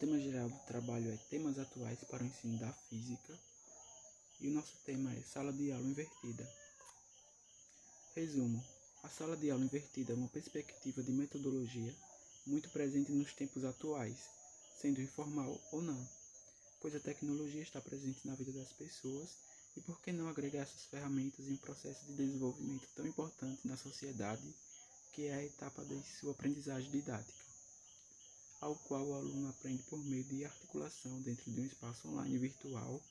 tema geral do trabalho é Temas atuais para o ensino da física e o nosso tema é Sala de aula invertida. Resumo: a sala de aula invertida é uma perspectiva de metodologia muito presente nos tempos atuais, sendo informal ou não, pois a tecnologia está presente na vida das pessoas e por que não agregar essas ferramentas em um processo de desenvolvimento tão importante na sociedade, que é a etapa de sua aprendizagem didática, ao qual o aluno aprende por meio de articulação dentro de um espaço online virtual,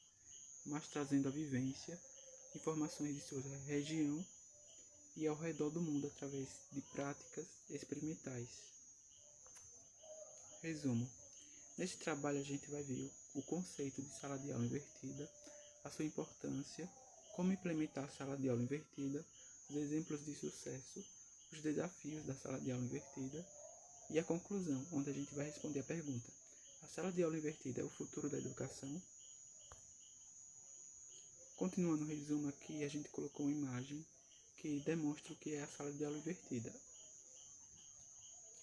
mas trazendo a vivência, informações de sua região e ao redor do mundo através de práticas experimentais. Resumo: neste trabalho a gente vai ver o conceito de sala de aula invertida, a sua importância, como implementar a sala de aula invertida, os exemplos de sucesso, os desafios da sala de aula invertida e a conclusão, onde a gente vai responder a pergunta: a sala de aula invertida é o futuro da educação? Continuando o resumo aqui, a gente colocou uma imagem que demonstra o que é a sala de aula invertida,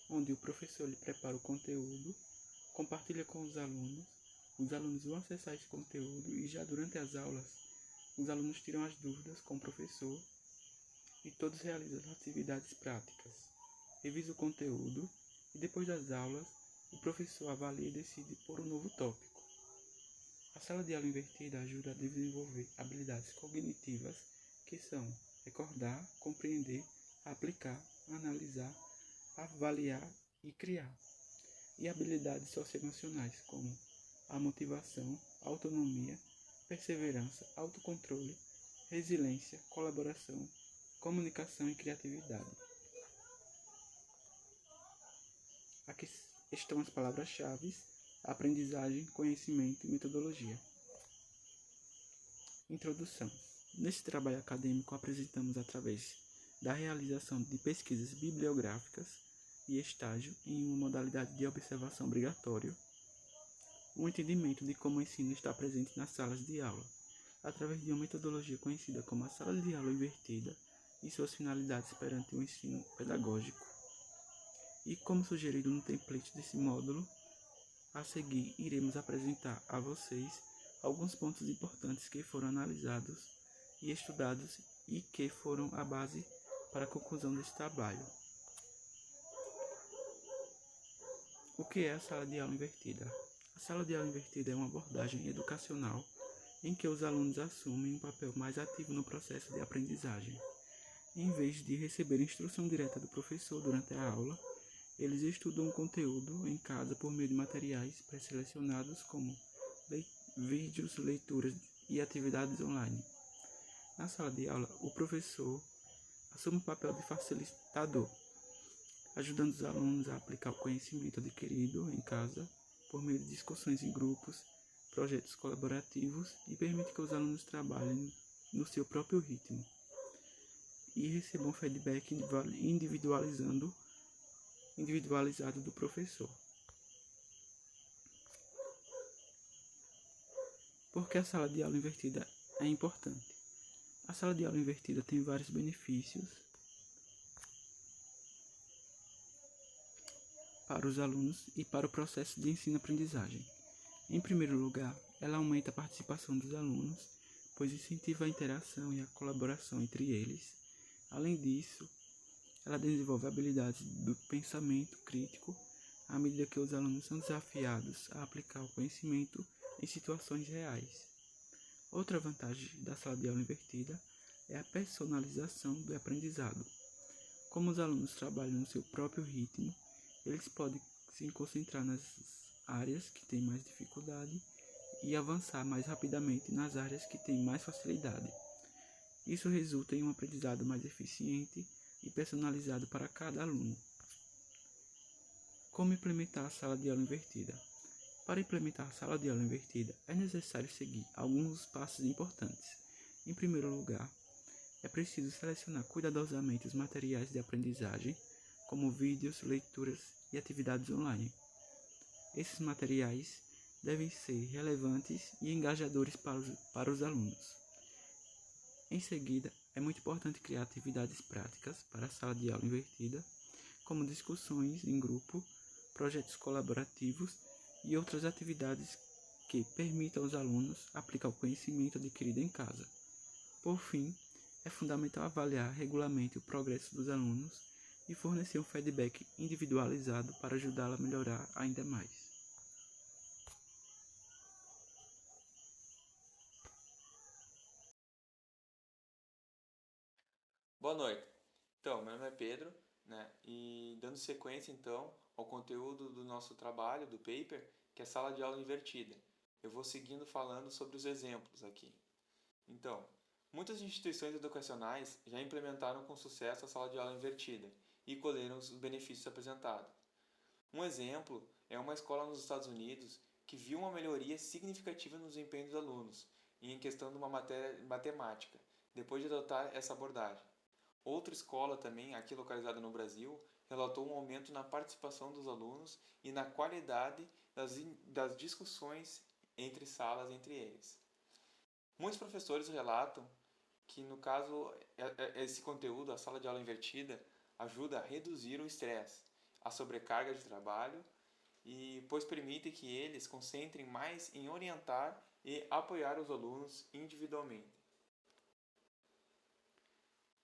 onde o professor ele prepara o conteúdo, compartilha com os alunos vão acessar esse conteúdo e já durante as aulas, os alunos tiram as dúvidas com o professor e todos realizam as atividades práticas, revisa o conteúdo e depois das aulas, o professor avalia e decide por um novo tópico. A sala de aula invertida ajuda a desenvolver habilidades cognitivas que são recordar, compreender, aplicar, analisar, avaliar e criar. E habilidades socioemocionais como a motivação, autonomia, perseverança, autocontrole, resiliência, colaboração, comunicação e criatividade. Aqui estão as palavras-chave: aprendizagem, conhecimento e metodologia. Introdução. Neste trabalho acadêmico apresentamos através da realização de pesquisas bibliográficas e estágio em uma modalidade de observação obrigatória, o entendimento de como o ensino está presente nas salas de aula, através de uma metodologia conhecida como a sala de aula invertida e suas finalidades perante o ensino pedagógico. E como sugerido no template desse módulo, a seguir iremos apresentar a vocês alguns pontos importantes que foram analisados e estudados e que foram a base para a conclusão desse trabalho. O que é a sala de aula invertida? A sala de aula invertida é uma abordagem educacional em que os alunos assumem um papel mais ativo no processo de aprendizagem. Em vez de receber instrução direta do professor durante a aula, eles estudam o conteúdo em casa por meio de materiais pré-selecionados como vídeos, leituras e atividades online. Na sala de aula, o professor assume o papel de facilitador, ajudando os alunos a aplicar o conhecimento adquirido em casa por meio de discussões em grupos, projetos colaborativos e permite que os alunos trabalhem no seu próprio ritmo e recebam feedback individualizado do professor. Por que a sala de aula invertida é importante? A sala de aula invertida tem vários benefícios para os alunos e para o processo de ensino-aprendizagem. Em primeiro lugar, ela aumenta a participação dos alunos, pois incentiva a interação e a colaboração entre eles. Além disso, ela desenvolve habilidades do pensamento crítico à medida que os alunos são desafiados a aplicar o conhecimento em situações reais. Outra vantagem da sala de aula invertida é a personalização do aprendizado. Como os alunos trabalham no seu próprio ritmo, eles podem se concentrar nas áreas que têm mais dificuldade e avançar mais rapidamente nas áreas que têm mais facilidade. Isso resulta em um aprendizado mais eficiente e personalizado para cada aluno. Como implementar a sala de aula invertida? Para implementar a sala de aula invertida, é necessário seguir alguns passos importantes. Em primeiro lugar, é preciso selecionar cuidadosamente os materiais de aprendizagem, como vídeos, leituras e atividades online. Esses materiais devem ser relevantes e engajadores para os alunos. Em seguida, é muito importante criar atividades práticas para a sala de aula invertida, como discussões em grupo, projetos colaborativos e outras atividades que permitam aos alunos aplicar o conhecimento adquirido em casa. Por fim, é fundamental avaliar regularmente o progresso dos alunos e fornecer um feedback individualizado para ajudá-lo a melhorar ainda mais. Boa noite. Então, meu nome é Pedro, né? E dando sequência então ao conteúdo do nosso trabalho, do paper, que é sala de aula invertida. Eu vou seguindo falando sobre os exemplos aqui. Então, muitas instituições educacionais já implementaram com sucesso a sala de aula invertida e colheram os benefícios apresentados. Um exemplo é uma escola nos Estados Unidos que viu uma melhoria significativa no desempenho dos alunos e em questão de uma matéria matemática, depois de adotar essa abordagem. Outra escola também, aqui localizada no Brasil, relatou um aumento na participação dos alunos e na qualidade das discussões entre salas entre eles. Muitos professores relatam que, no caso, esse conteúdo, a sala de aula invertida, ajuda a reduzir o estresse, a sobrecarga de trabalho, e pois permite que eles concentrem mais em orientar e apoiar os alunos individualmente.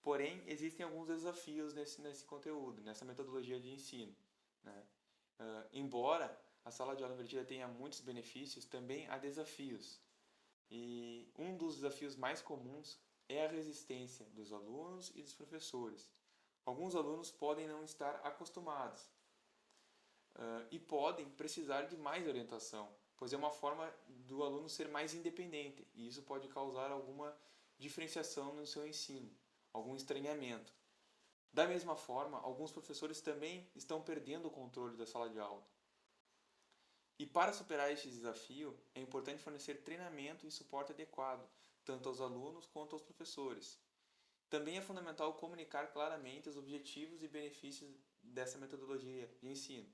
Porém, existem alguns desafios nesse conteúdo, nessa metodologia de ensino, né? Embora a sala de aula invertida tenha muitos benefícios, também há desafios. E um dos desafios mais comuns é a resistência dos alunos e dos professores. Alguns alunos podem não estar acostumados e podem precisar de mais orientação, pois é uma forma do aluno ser mais independente e isso pode causar alguma diferenciação no seu ensino, algum estranhamento. Da mesma forma, alguns professores também estão perdendo o controle da sala de aula. E para superar este desafio, é importante fornecer treinamento e suporte adequado, tanto aos alunos quanto aos professores. Também é fundamental comunicar claramente os objetivos e benefícios dessa metodologia de ensino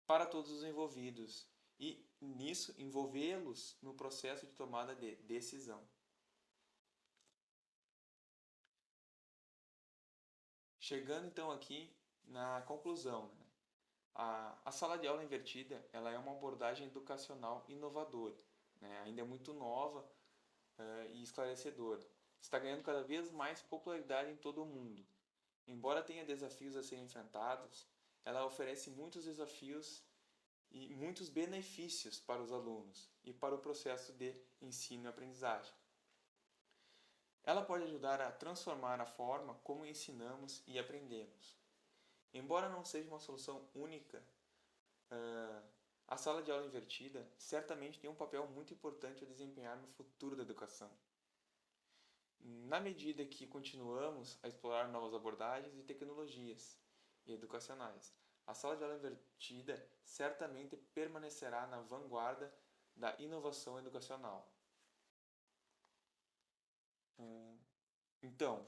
para todos os envolvidos e, nisso, envolvê-los no processo de tomada de decisão. Chegando então aqui na conclusão, né? A sala de aula invertida ela é uma abordagem educacional inovadora, né? Ainda é muito nova e esclarecedora. Está ganhando cada vez mais popularidade em todo o mundo. Embora tenha desafios a serem enfrentados, ela oferece muitos desafios e muitos benefícios para os alunos e para o processo de ensino e aprendizagem. Ela pode ajudar a transformar a forma como ensinamos e aprendemos. Embora não seja uma solução única, a sala de aula invertida certamente tem um papel muito importante a desempenhar no futuro da educação. Na medida que continuamos a explorar novas abordagens e tecnologias educacionais, a sala de aula invertida certamente permanecerá na vanguarda da inovação educacional. Então,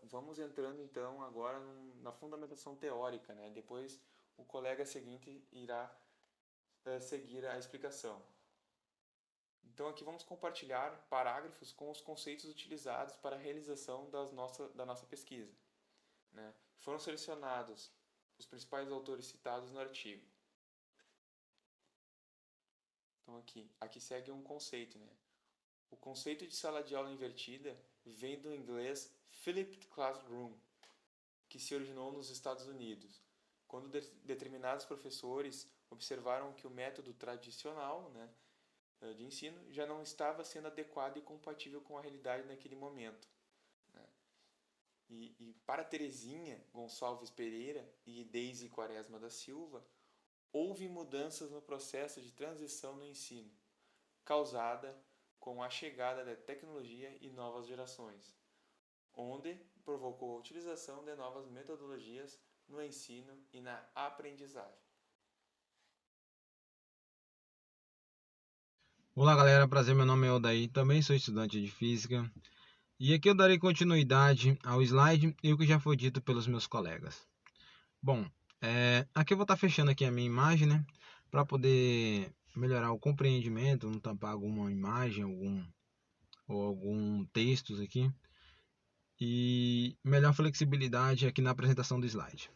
vamos entrando então agora na fundamentação teórica, né? Depois o colega seguinte irá seguir a explicação. Então aqui vamos compartilhar parágrafos com os conceitos utilizados para a realização da nossa pesquisa, né? Foram selecionados os principais autores citados no artigo. Então aqui segue um conceito, né? O conceito de sala de aula invertida vem do inglês Flipped Classroom, que se originou nos Estados Unidos, quando determinados professores observaram que o método tradicional, né, de ensino já não estava sendo adequado e compatível com a realidade naquele momento. Né? E para Terezinha Gonçalves Pereira e Deise Quaresma da Silva, houve mudanças no processo de transição no ensino, causada com a chegada da tecnologia e novas gerações, onde provocou a utilização de novas metodologias no ensino e na aprendizagem. Olá galera, prazer, meu nome é Odaí, também sou estudante de Física e aqui eu darei continuidade ao slide e o que já foi dito pelos meus colegas. Bom, aqui eu vou estar fechando aqui a minha imagem, né, para poder melhorar o compreendimento, não tampar alguma imagem, algum textos aqui e melhor flexibilidade aqui na apresentação do slide.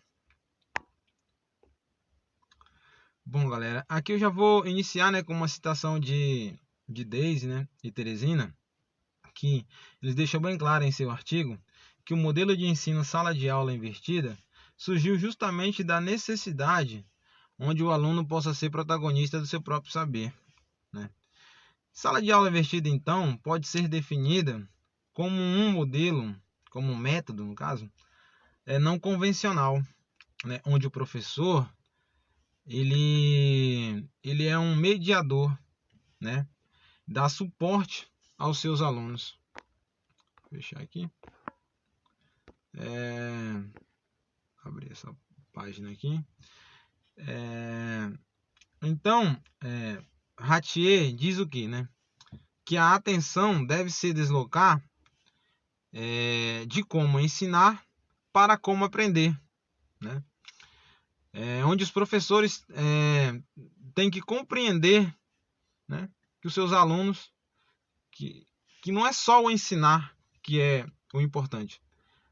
Bom, galera, aqui eu já vou iniciar, né, com uma citação de Daisy, né, e Teresina, que eles deixam bem claro em seu artigo que o modelo de ensino sala de aula invertida surgiu justamente da necessidade onde o aluno possa ser protagonista do seu próprio saber, né? Sala de aula invertida, então, pode ser definida como um modelo, como um método, no caso, não convencional, né, onde o professor ele é um mediador, né, dá suporte aos seus alunos. Vou fechar aqui. Abrir essa página aqui. Então, Ratier diz o que, né? Que a atenção deve se deslocar de como ensinar para como aprender, né? Onde os professores têm que compreender, né, que os seus alunos, que não é só o ensinar que é o importante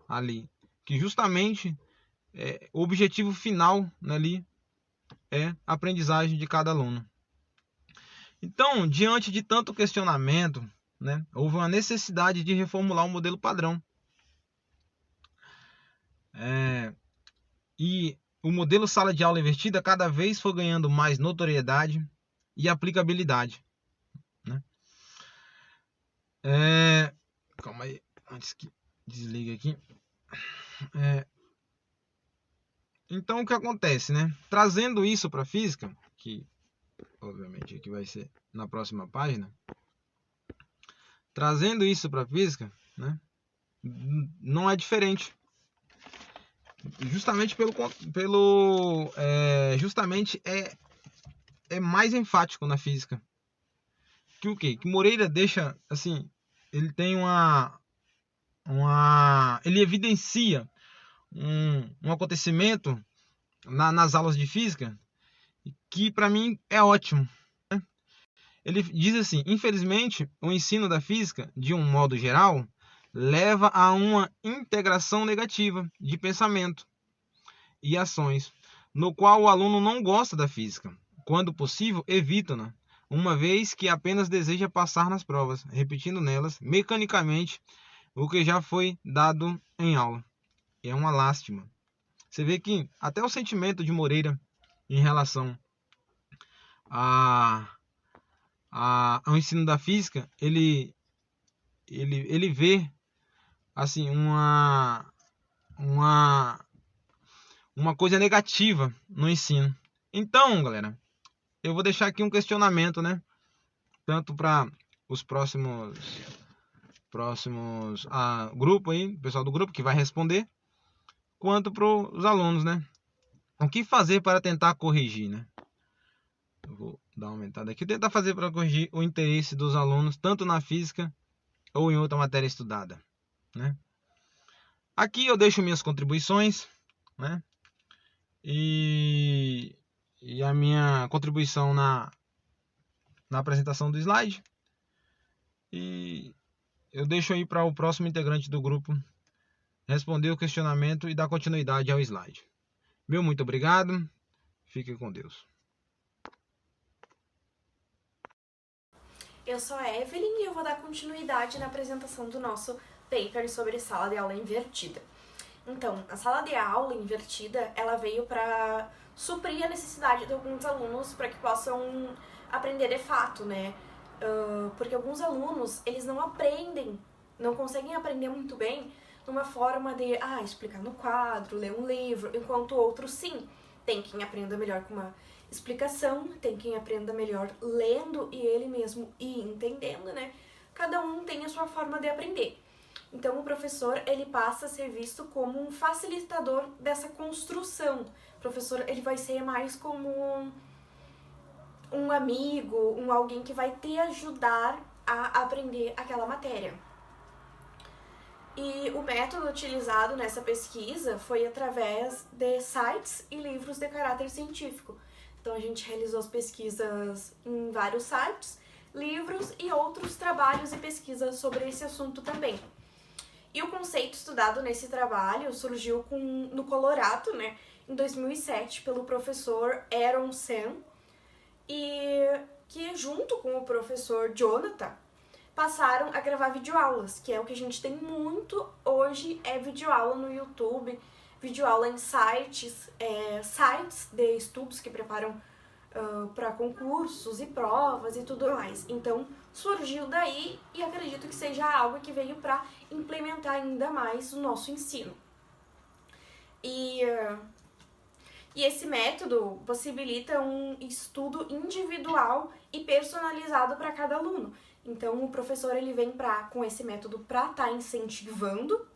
ali, que justamente o objetivo final ali é a aprendizagem de cada aluno. Então, diante de tanto questionamento, né, houve uma necessidade de reformular o modelo padrão. E o modelo sala de aula invertida cada vez foi ganhando mais notoriedade e aplicabilidade, né? Calma aí, antes que desligue aqui. Então, o que acontece, né? Trazendo isso para a física, que obviamente aqui vai ser na próxima página, trazendo isso para a física, né? Não é diferente. Justamente justamente é mais enfático na física. Que o quê? Que Moreira deixa, assim, ele tem ele evidencia um acontecimento nas aulas de física que para mim é ótimo. Ele diz assim: infelizmente, o ensino da física, de um modo geral, leva a uma integração negativa de pensamento e ações, no qual o aluno não gosta da física. Quando possível, evita-na, uma vez que apenas deseja passar nas provas, repetindo nelas mecanicamente o que já foi dado em aula. É uma lástima. Você vê que até o sentimento de Moreira em relação ao ensino da física, ele vê assim uma coisa negativa no ensino. Então, galera, eu vou deixar aqui um questionamento, né? Tanto para os próximos grupo aí, o pessoal do grupo que vai responder, quanto para os alunos, né? O que fazer para tentar corrigir, né? Eu vou dar uma aumentada aqui. Tentar fazer para corrigir o interesse dos alunos, tanto na física ou em outra matéria estudada, né? Aqui eu deixo minhas contribuições, né? E a minha contribuição na apresentação do slide. E eu deixo aí para o próximo integrante do grupo responder o questionamento e dar continuidade ao slide. Meu muito obrigado. Fique com Deus. Eu sou a Evelyn e eu vou dar continuidade na apresentação do nosso paper sobre sala de aula invertida. Então, a sala de aula invertida, ela veio para suprir a necessidade de alguns alunos para que possam aprender de fato, né? Porque alguns alunos, eles não aprendem, não conseguem aprender muito bem numa forma de, explicar no quadro, ler um livro, enquanto outros sim. Tem quem aprenda melhor com uma explicação, tem quem aprenda melhor lendo e ele mesmo ir entendendo, né? Cada um tem a sua forma de aprender. Então, o professor, ele passa a ser visto como um facilitador dessa construção. O professor, ele vai ser mais como um amigo, alguém que vai te ajudar a aprender aquela matéria. E o método utilizado nessa pesquisa foi através de sites e livros de caráter científico. Então, a gente realizou as pesquisas em vários sites, livros e outros trabalhos e pesquisas sobre esse assunto também. E o conceito estudado nesse trabalho surgiu no Colorado, né? em 2007 pelo professor Aaron Sen, e que junto com o professor Jonathan passaram a gravar videoaulas, que é o que a gente tem muito hoje, é videoaula no YouTube, videoaula em sites de estudos que preparam para concursos e provas e tudo mais. Então surgiu daí e acredito que seja algo que veio para implementar ainda mais o nosso ensino. E esse método possibilita um estudo individual e personalizado para cada aluno. Então o professor ele vem com esse método para estar incentivando,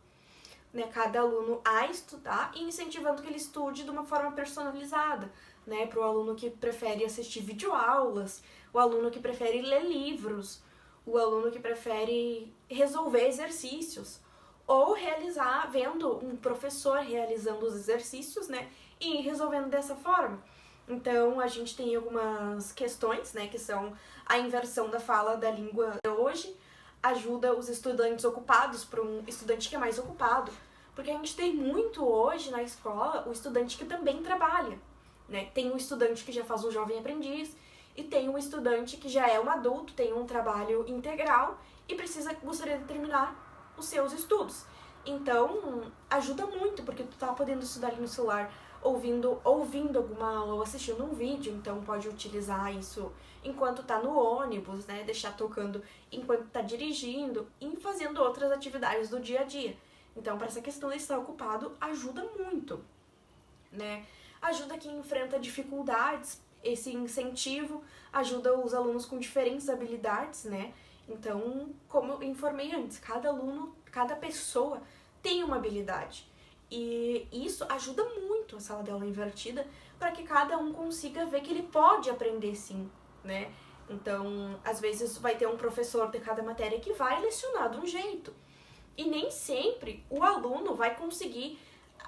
né, cada aluno a estudar e incentivando que ele estude de uma forma personalizada, né, para o aluno que prefere assistir videoaulas, o aluno que prefere ler livros, o aluno que prefere resolver exercícios, ou vendo um professor realizando os exercícios, né, e resolvendo dessa forma. Então, a gente tem algumas questões, né, que são a inversão da fala da língua hoje, ajuda os estudantes ocupados para um estudante que é mais ocupado, porque a gente tem muito hoje na escola o estudante que também trabalha, né? Tem um estudante que já faz um jovem aprendiz e tem um estudante que já é um adulto, tem um trabalho integral e gostaria de terminar os seus estudos. Então, ajuda muito, porque tu tá podendo estudar ali no celular, ouvindo alguma aula ou assistindo um vídeo, então pode utilizar isso enquanto tá no ônibus, né, deixar tocando enquanto tá dirigindo e fazendo outras atividades do dia a dia. Então, para essa questão de estar ocupado, ajuda muito, né? Ajuda quem enfrenta dificuldades, esse incentivo ajuda os alunos com diferentes habilidades, né? Então, como eu informei antes, cada aluno, cada pessoa tem uma habilidade. E isso ajuda muito a sala de aula invertida para que cada um consiga ver que ele pode aprender sim, né? Então, às vezes vai ter um professor de cada matéria que vai lecionar de um jeito. E nem sempre o aluno vai conseguir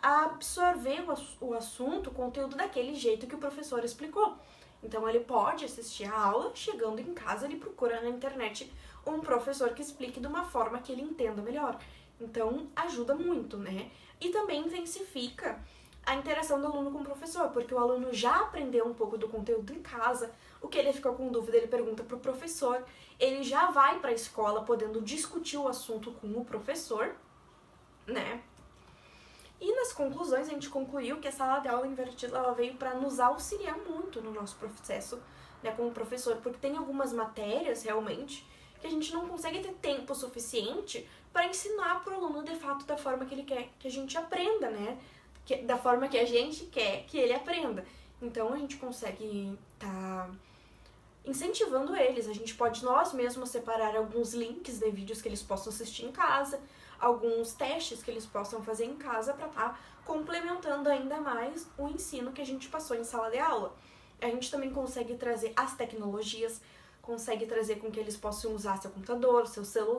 absorver o assunto, o conteúdo daquele jeito que o professor explicou. Então, ele pode assistir a aula, chegando em casa, ele procura na internet um professor que explique de uma forma que ele entenda melhor. Então, ajuda muito, né? E também intensifica a interação do aluno com o professor, porque o aluno já aprendeu um pouco do conteúdo em casa, o que ele ficou com dúvida, ele pergunta para o professor, ele já vai para a escola podendo discutir o assunto com o professor, né? E nas conclusões a gente concluiu que a sala de aula invertida ela veio para nos auxiliar muito no nosso processo, né, como professor, porque tem algumas matérias realmente que a gente não consegue ter tempo suficiente para ensinar para o aluno de fato da forma que ele quer que a gente aprenda, né? Da forma que a gente quer que ele aprenda. Então a gente consegue estar incentivando eles. A gente pode nós mesmos separar alguns links de vídeos que eles possam assistir em casa, alguns testes que eles possam fazer em casa para estar complementando ainda mais o ensino que a gente passou em sala de aula. A gente também consegue trazer as tecnologias, consegue trazer com que eles possam usar seu computador, seu celular,